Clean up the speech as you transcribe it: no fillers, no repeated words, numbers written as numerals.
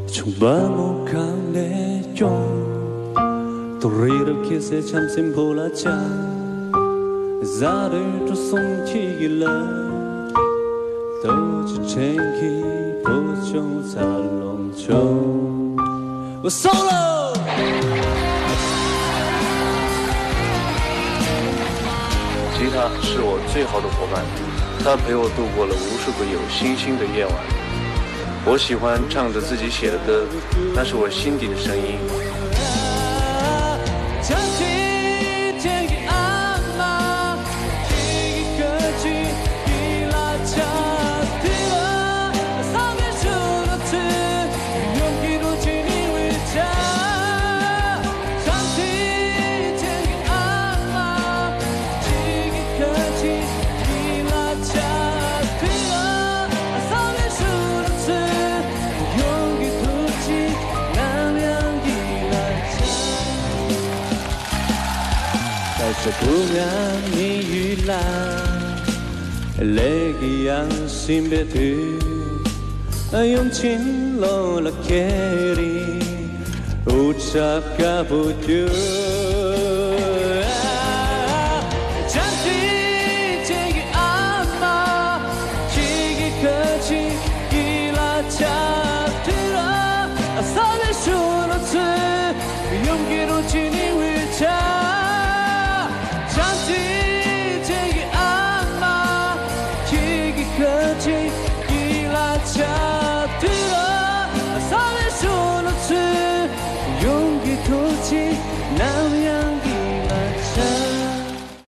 정말 강해요 또 이렇게 새참 심플하자 나를 또 숨기길래 또 지챙기 보정 살롱정 솔로 吉他是我最好的伙伴，它陪我度过了无数个有星星的夜晚。我喜欢唱着自己写的歌，那是我心底的声音。 这不让你预览，那个样心别对，用尽了了给你，无茶咖不丢。